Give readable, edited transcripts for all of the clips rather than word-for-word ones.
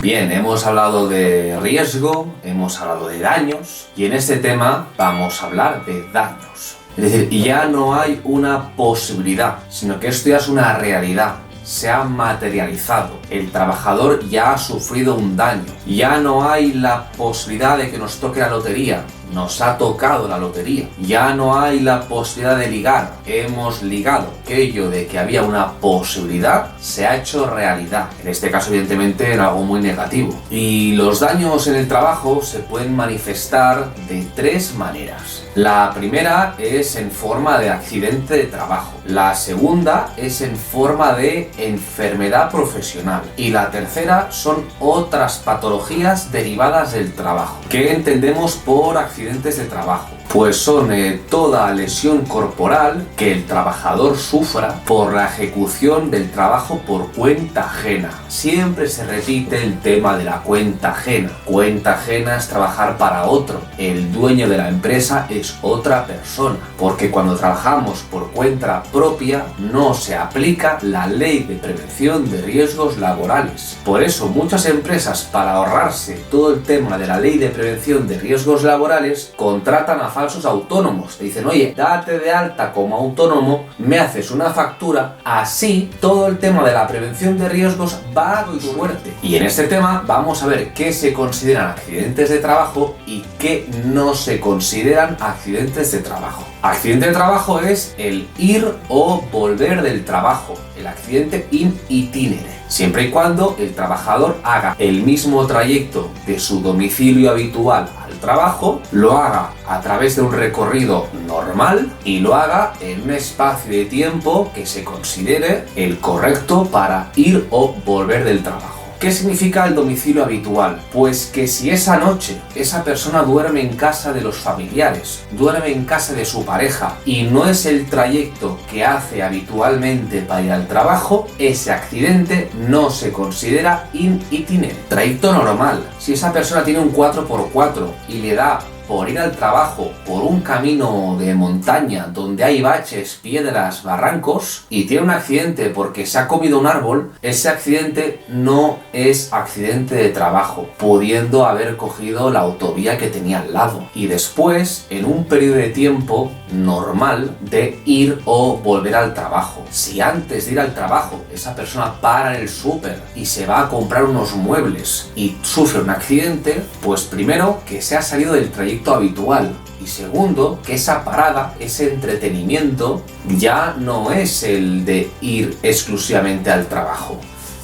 Bien, hemos hablado de riesgo, hemos hablado de daños y en este tema vamos a hablar de daños. Es decir, ya no hay una posibilidad, sino que esto ya es una realidad. Se ha materializado, el trabajador ya ha sufrido un daño, ya no hay la posibilidad de que nos toque la lotería, nos ha tocado la lotería, ya no hay la posibilidad de ligar, hemos ligado, aquello de que había una posibilidad se ha hecho realidad, en este caso evidentemente en algo muy negativo. Y los daños en el trabajo se pueden manifestar de tres maneras. La primera es en forma de accidente de trabajo, la segunda es en forma de enfermedad profesional y la tercera son otras patologías derivadas del trabajo. ¿Qué entendemos por accidentes de trabajo? Pues son toda lesión corporal que el trabajador sufra por la ejecución del trabajo por cuenta ajena. Siempre se repite el tema de la cuenta ajena. Cuenta ajena es trabajar para otro. El dueño de la empresa es otra persona. Porque cuando trabajamos por cuenta propia no se aplica la ley de prevención de riesgos laborales. Por eso muchas empresas, para ahorrarse todo el tema de la ley de prevención de riesgos laborales, contratan a falsos autónomos. Te dicen, oye, date de alta como autónomo, me haces una factura, así todo el tema de la prevención de riesgos va a tu suerte. Y en este tema vamos a ver qué se consideran accidentes de trabajo y qué no se consideran accidentes de trabajo. Accidente de trabajo es el ir o volver del trabajo, el accidente in itinere, siempre y cuando el trabajador haga el mismo trayecto de su domicilio habitual al trabajo, lo haga a través de un recorrido normal y lo haga en un espacio de tiempo que se considere el correcto para ir o volver del trabajo. ¿Qué significa el domicilio habitual? Pues que si esa noche esa persona duerme en casa de los familiares, duerme en casa de su pareja y no es el trayecto que hace habitualmente para ir al trabajo, ese accidente no se considera in itinere. Trayecto normal. Si esa persona tiene un 4x4 y le da por ir al trabajo por un camino de montaña donde hay baches, piedras, barrancos y tiene un accidente porque se ha comido un árbol, ese accidente no es accidente de trabajo, pudiendo haber cogido la autovía que tenía al lado y después en un periodo de tiempo normal de ir o volver al trabajo. Si antes de ir al trabajo esa persona para en el súper y se va a comprar unos muebles y sufre un accidente, pues primero que se ha salido del trayecto habitual y segundo que esa parada, ese entretenimiento ya no es el de ir exclusivamente al trabajo.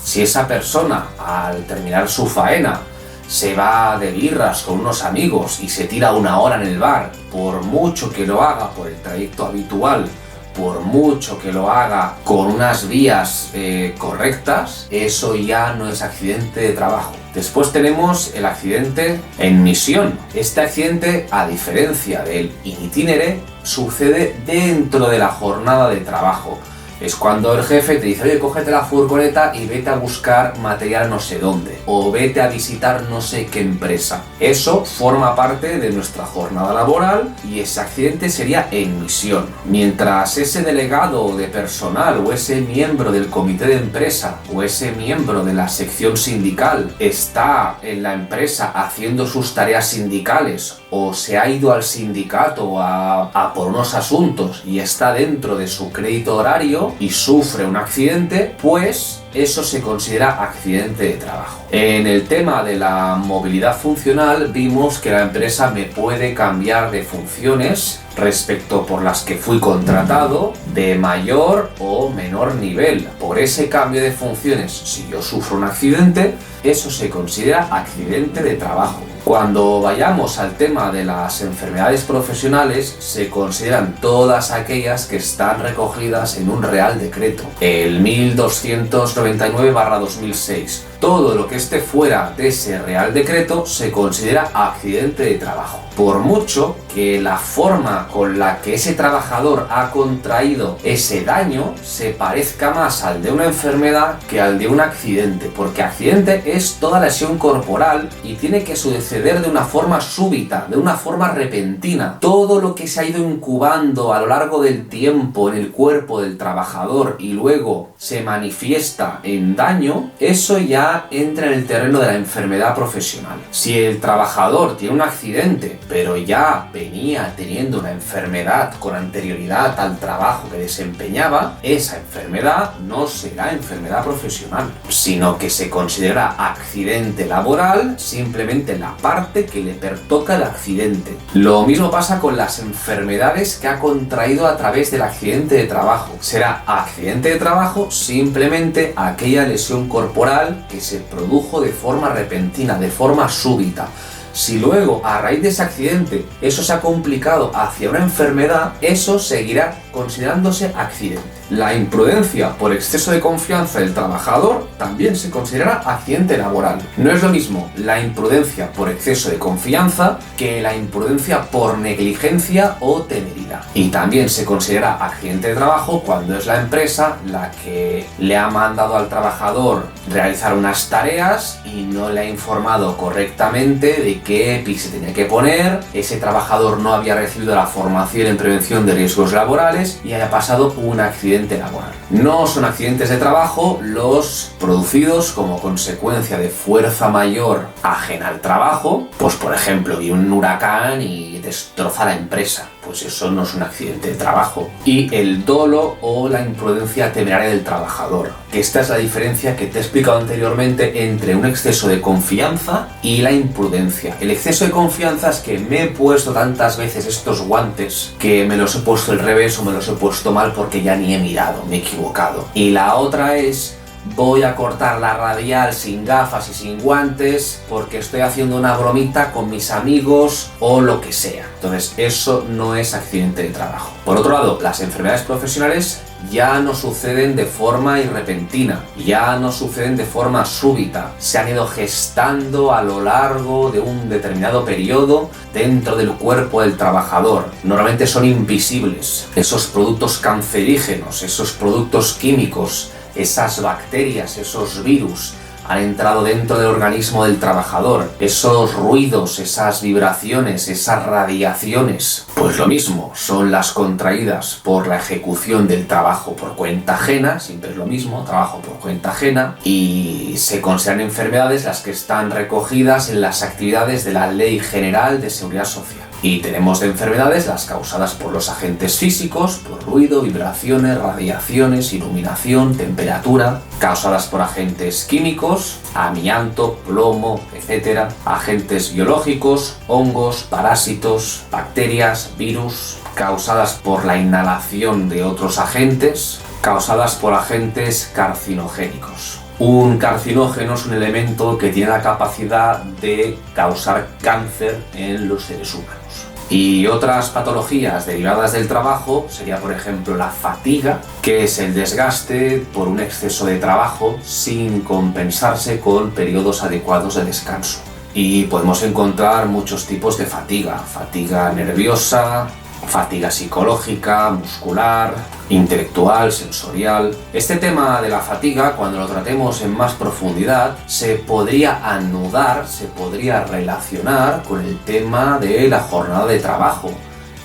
Si esa persona al terminar su faena se va de birras con unos amigos y se tira una hora en el bar, por mucho que lo haga por el trayecto habitual, por mucho que lo haga con unas vías correctas, eso ya no es accidente de trabajo. Después tenemos el accidente en misión. Este accidente, a diferencia del in itinere, sucede dentro de la jornada de trabajo. Es cuando el jefe te dice, oye, cógete la furgoneta y vete a buscar material no sé dónde, o vete a visitar no sé qué empresa. Eso forma parte de nuestra jornada laboral y ese accidente sería en misión. Mientras ese delegado de personal o ese miembro del comité de empresa o ese miembro de la sección sindical está en la empresa haciendo sus tareas sindicales o se ha ido al sindicato a por unos asuntos y está dentro de su crédito horario y sufre un accidente, pues eso se considera accidente de trabajo. En el tema de la movilidad funcional vimos que la empresa me puede cambiar de funciones respecto por las que fui contratado de mayor o menor nivel. Por ese cambio de funciones, si yo sufro un accidente, eso se considera accidente de trabajo. Cuando vayamos al tema de las enfermedades profesionales, se consideran todas aquellas que están recogidas en un Real Decreto, el 1299/2006. Todo lo que esté fuera de ese Real Decreto se considera accidente de trabajo. Por mucho que la forma con la que ese trabajador ha contraído ese daño se parezca más al de una enfermedad que al de un accidente, porque accidente es toda lesión corporal y tiene que suceder de una forma súbita, de una forma repentina. Todo lo que se ha ido incubando a lo largo del tiempo en el cuerpo del trabajador y luego se manifiesta en daño, eso ya ya entra en el terreno de la enfermedad profesional. Si el trabajador tiene un accidente, pero ya venía teniendo una enfermedad con anterioridad al trabajo que desempeñaba, esa enfermedad no será enfermedad profesional, sino que se considera accidente laboral simplemente la parte que le pertoca el accidente. Lo mismo pasa con las enfermedades que ha contraído a través del accidente de trabajo. Será accidente de trabajo simplemente aquella lesión corporal que se produjo de forma repentina, de forma súbita. Si luego, a raíz de ese accidente, eso se ha complicado hacia una enfermedad, eso seguirá considerándose accidente. La imprudencia por exceso de confianza del trabajador también se considera accidente laboral. No es lo mismo la imprudencia por exceso de confianza que la imprudencia por negligencia o temeridad. Y también se considera accidente de trabajo cuando es la empresa la que le ha mandado al trabajador realizar unas tareas y no le ha informado correctamente de qué EPI se tenía que poner, ese trabajador no había recibido la formación en prevención de riesgos laborales y haya pasado un accidente laboral. No son accidentes de trabajo los producidos como consecuencia de fuerza mayor ajena al trabajo, pues por ejemplo, viene un huracán y destroza la empresa. Pues eso no es un accidente de trabajo. Y el dolo o la imprudencia temeraria del trabajador, que esta es la diferencia que te he explicado anteriormente entre un exceso de confianza y la imprudencia. El exceso de confianza es que me he puesto tantas veces estos guantes que me los he puesto al revés o me los he puesto mal porque ya ni he mirado, me he equivocado. Y la otra es: voy a cortar la radial sin gafas y sin guantes porque estoy haciendo una bromita con mis amigos o lo que sea. Entonces eso no es accidente de trabajo. Por otro lado, las enfermedades profesionales ya no suceden de forma irrepentina, ya no suceden de forma súbita, se han ido gestando a lo largo de un determinado periodo dentro del cuerpo del trabajador. Normalmente son invisibles. Esos productos cancerígenos, esos productos químicos, esas bacterias, esos virus han entrado dentro del organismo del trabajador. Esos ruidos, esas vibraciones, esas radiaciones, pues lo mismo, son las contraídas por la ejecución del trabajo por cuenta ajena, siempre es lo mismo, trabajo por cuenta ajena, y se consideran enfermedades las que están recogidas en las actividades de la Ley General de Seguridad Social. Y tenemos de enfermedades las causadas por los agentes físicos, por ruido, vibraciones, radiaciones, iluminación, temperatura, causadas por agentes químicos, amianto, plomo, etc., agentes biológicos, hongos, parásitos, bacterias, virus, causadas por la inhalación de otros agentes, causadas por agentes carcinogénicos. Un carcinógeno es un elemento que tiene la capacidad de causar cáncer en los seres humanos. Y otras patologías derivadas del trabajo sería, por ejemplo, la fatiga, que es el desgaste por un exceso de trabajo sin compensarse con periodos adecuados de descanso. Y podemos encontrar muchos tipos de fatiga: fatiga nerviosa, fatiga psicológica, muscular, intelectual, sensorial. Este tema de la fatiga, cuando lo tratemos en más profundidad, se podría anudar, se podría relacionar con el tema de la jornada de trabajo.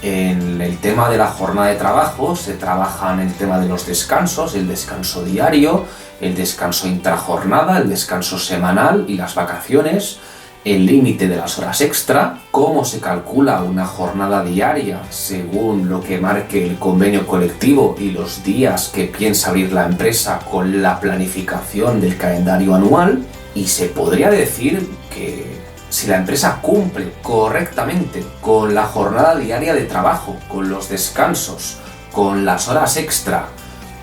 En el tema de la jornada de trabajo se trabaja en el tema de los descansos, el descanso diario, el descanso intrajornada, el descanso semanal y las vacaciones, el límite de las horas extra, cómo se calcula una jornada diaria según lo que marque el convenio colectivo y los días que piensa abrir la empresa con la planificación del calendario anual. Y se podría decir que si la empresa cumple correctamente con la jornada diaria de trabajo, con los descansos, con las horas extra,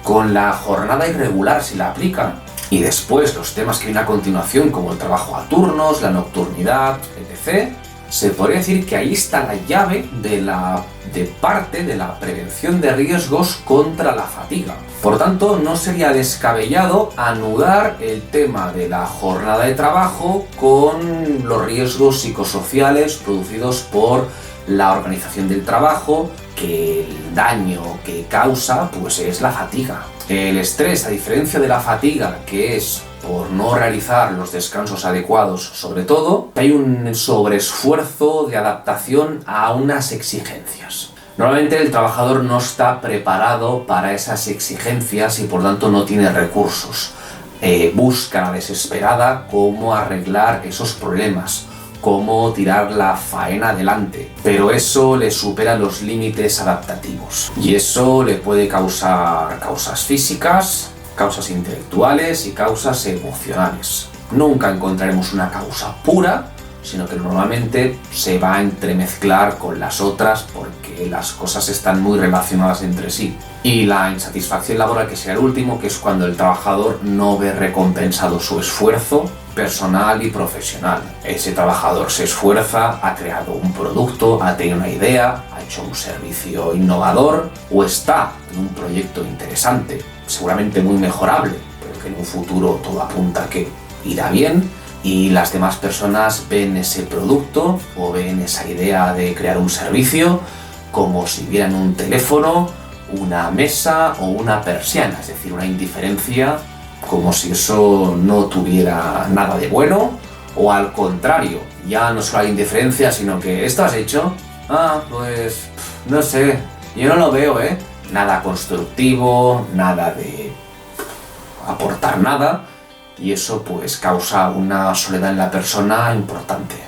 con la jornada irregular si la aplica, y después los temas que vienen a continuación como el trabajo a turnos, la nocturnidad, etc., se podría decir que ahí está la llave de parte de la prevención de riesgos contra la fatiga. Por tanto, no sería descabellado anudar el tema de la jornada de trabajo con los riesgos psicosociales producidos por la organización del trabajo, que el daño que causa pues es la fatiga. El estrés, a diferencia de la fatiga, que es por no realizar los descansos adecuados, sobre todo, hay un sobreesfuerzo de adaptación a unas exigencias. Normalmente el trabajador no está preparado para esas exigencias y por tanto no tiene recursos. busca desesperada cómo arreglar esos problemas, cómo tirar la faena adelante, pero eso le supera los límites adaptativos y eso le puede causar causas físicas, causas intelectuales y causas emocionales. Nunca encontraremos una causa pura, sino que normalmente se va a entremezclar con las otras porque las cosas están muy relacionadas entre sí. Y la insatisfacción laboral, que será el último, que es cuando el trabajador no ve recompensado su esfuerzo personal y profesional. Ese trabajador se esfuerza, ha creado un producto, ha tenido una idea, ha hecho un servicio innovador o está en un proyecto interesante, seguramente muy mejorable, pero que en un futuro todo apunta a que irá bien, y las demás personas ven ese producto o ven esa idea de crear un servicio como si vieran un teléfono, una mesa o una persiana, es decir, una indiferencia como si eso no tuviera nada de bueno, o al contrario, ya no solo hay indiferencia, sino que ¿esto has hecho? Pues no sé, yo no lo veo, nada constructivo, nada de aportar nada, y eso pues causa una soledad en la persona importante.